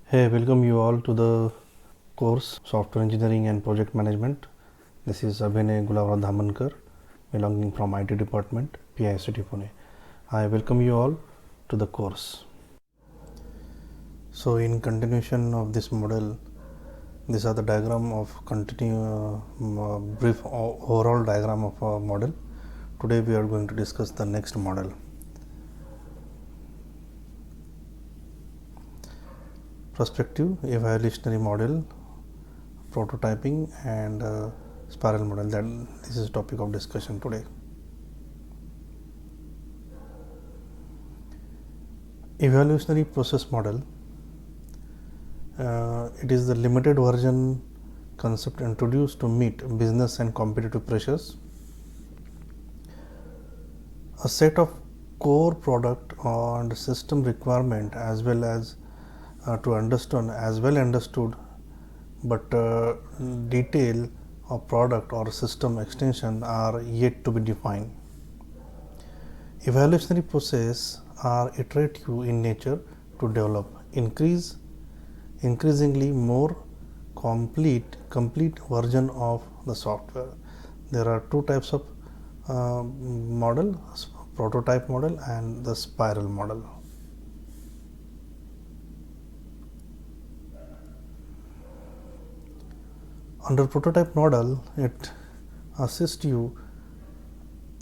Hey, welcome you all to the course Software Engineering and Project Management. This is Abhinay Gulavraj Dhamankar, belonging from IT Department, PICT Pune. I welcome you all to the course. So, in continuation of this model, these are the diagram of brief overall diagram of a model. Today we are going to discuss the next model. Prospective evaluationary model, prototyping and spiral model. That this is topic of discussion today. Evaluationary process model. It is the limited version concept introduced to meet business and competitive pressures. A set of core product and system requirement as well as understood but detail of product or system extension are yet to be defined. Evaluationary process are iterative in nature to develop increasingly more complete version of the software. There are two types of model: prototype model and the spiral model. Under prototype model, it assists you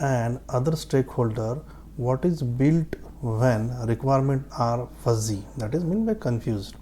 and other stakeholder what is built when requirements are fuzzy, that is mean by confused.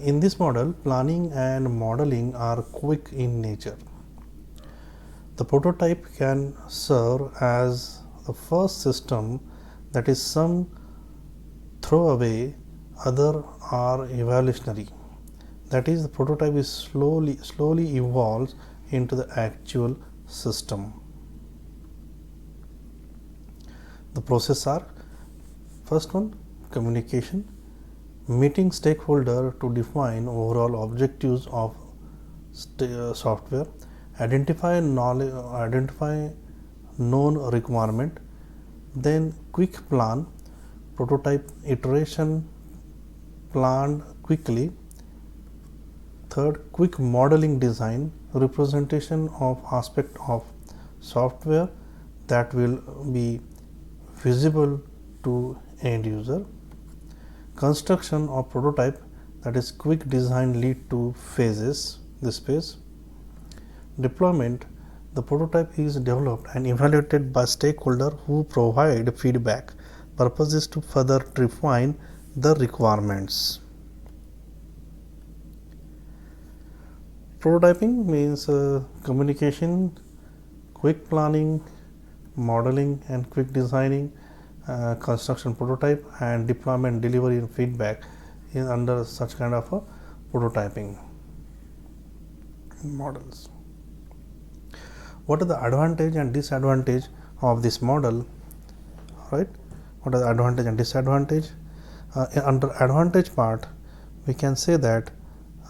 In this model, planning and modeling are quick in nature. The prototype can serve as the first system, that is some throwaway, other are evaluationary. That is, the prototype is slowly evolves into the actual system. The process are: first one, communication, meeting stakeholder to define overall objectives of software, identify known requirement, then quick plan, prototype iteration planned quickly. Third, quick modeling design, representation of aspect of software that will be visible to end user. Construction of prototype, that is quick design lead to phases, this phase. Deployment, the prototype is developed and evaluated by stakeholder who provide feedback. Purpose is to further refine the requirements. Prototyping means communication, quick planning, modeling and quick designing, construction prototype, and deployment, delivery and feedback in under such kind of a prototyping models. What are the advantage and disadvantage of this model? Right? What are the advantage and disadvantage? Under advantage part, we can say that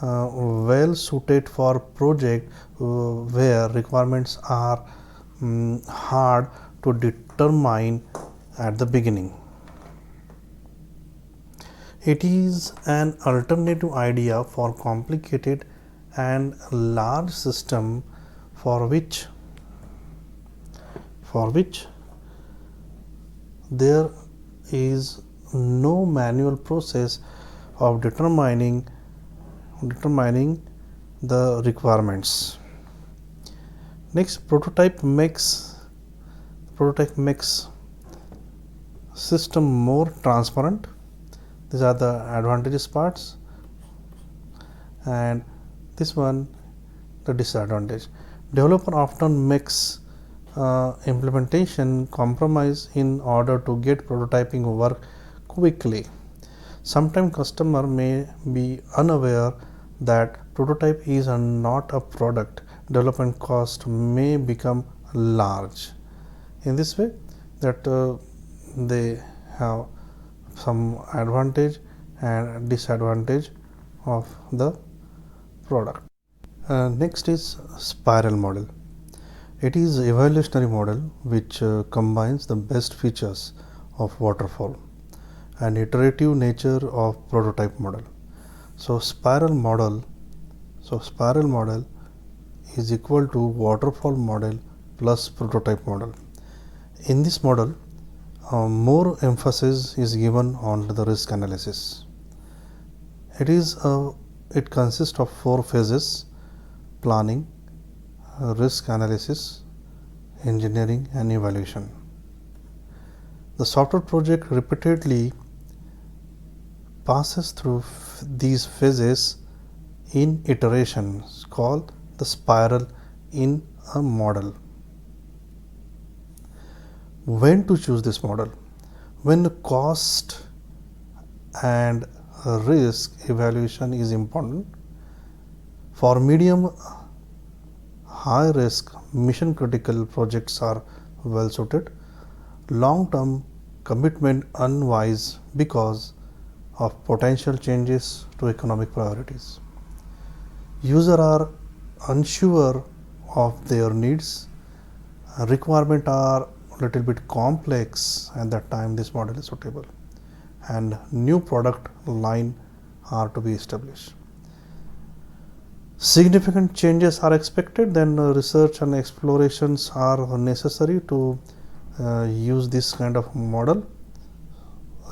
well suited for project where requirements are hard to determine at the beginning. It is an alternative idea for complicated and large system for which there is no manual process of determining the requirements. Next, prototype makes system more transparent. These are the advantages parts, and this one the disadvantage. Developer often makes implementation compromise in order to get prototyping work quickly. Sometimes customer may be unaware that prototype is not a product. Development cost may become large. In this way, that they have some advantage and disadvantage of the product. Next is spiral model. It is evaluationary model which combines the best features of waterfall and iterative nature of prototype model. So spiral model is equal to waterfall model plus prototype model. In this model, more emphasis is given on the risk analysis. It consists of 4 phases: planning, risk analysis, engineering and evaluation. The software project repeatedly passes through these phases in iterations called the spiral in a model. When to choose this model? When the cost and risk evaluation is important. For medium high risk mission critical projects are well suited. Long term commitment unwise because of potential changes to economic priorities. Users are unsure of their needs. Requirements are a little bit complex. At that time this model is suitable, and new product line are to be established. Significant changes are expected, then research and explorations are necessary to use this kind of model,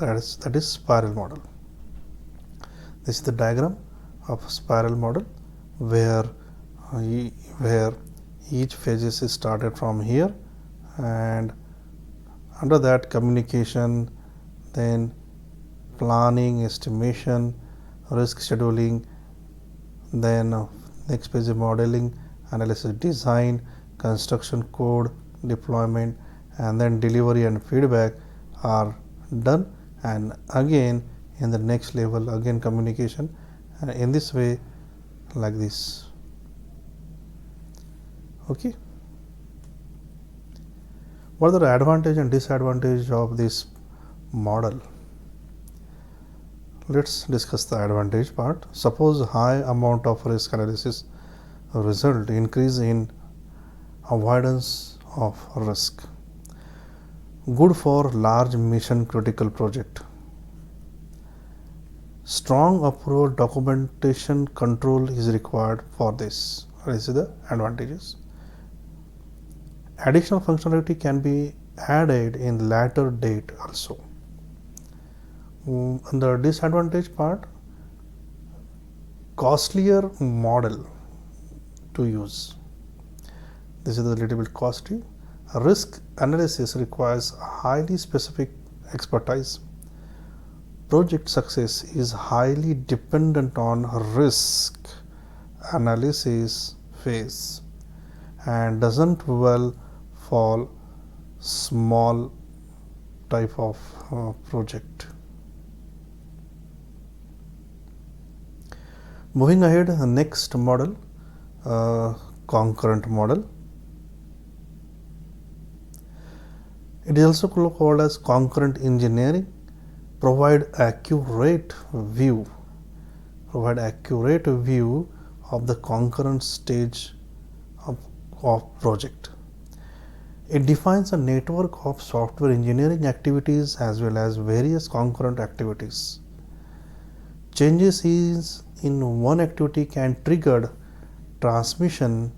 that is spiral model. This is the diagram of spiral model where each phases is started from here, and under that communication, then planning, estimation, risk scheduling, then next page is modeling, analysis, design, construction, code, deployment, and then delivery and feedback are done, and again in the next level again communication, and in this way, like this. Okay, what are the advantage and disadvantage of this model? Let's discuss the advantage part. Suppose high amount of risk analysis result increase in avoidance of risk. Good for large mission critical project. Strong approval documentation control is required for this. This is the advantages. Additional functionality can be added in later date also. The disadvantage part, costlier model to use. This is a little bit costly. Risk analysis requires highly specific expertise. Project success is highly dependent on risk analysis phase and doesn't well fall small type of project. Moving ahead, next model, concurrent model. It is also called as concurrent engineering. Provide accurate view of the concurrent stage of project. It defines a network of software engineering activities as well as various concurrent activities. Changes in one activity can trigger transmission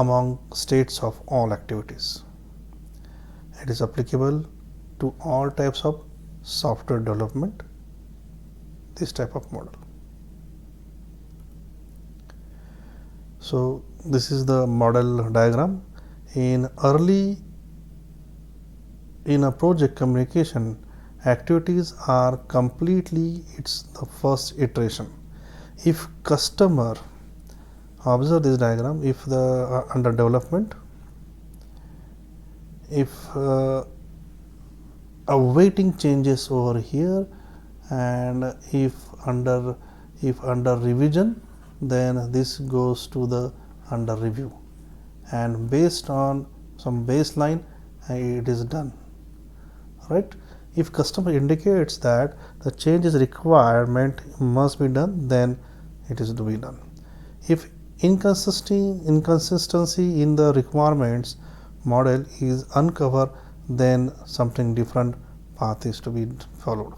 among states of all activities. It is applicable to all types of software development, this type of model. So this is the model diagram. In a project communication, activities are completely it's the first iteration. If customer, observe this diagram, if the under development, if awaiting changes over here, and if under revision, then this goes to the under review, and based on some baseline it is done, right? If customer indicates that the change is requirement must be done, then it is to be done. If inconsistency in the requirements model is uncovered, then something different path is to be followed.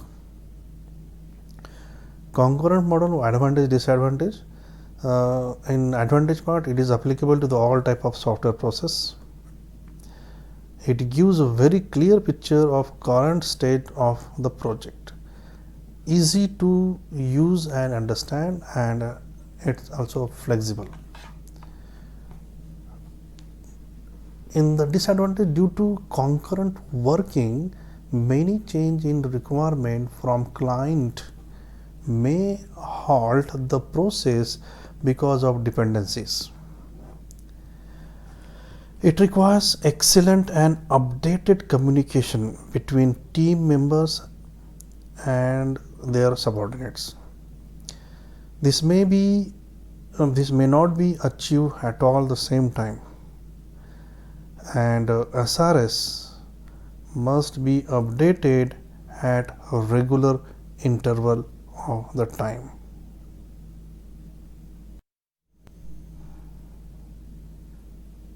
Concurrent model advantage disadvantage. In advantage part, it is applicable to the all type of software process. It gives a very clear picture of current state of the project, easy to use and understand, and it's also flexible. In the disadvantage, due to concurrent working, many change in requirement from client may halt the process because of dependencies. It requires excellent and updated communication between team members and their subordinates. This may not be achieved at all the same time, and SRS must be updated at a regular interval of the time.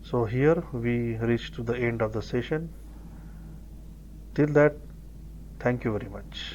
So here we reached to the end of the session. Till that, thank you very much.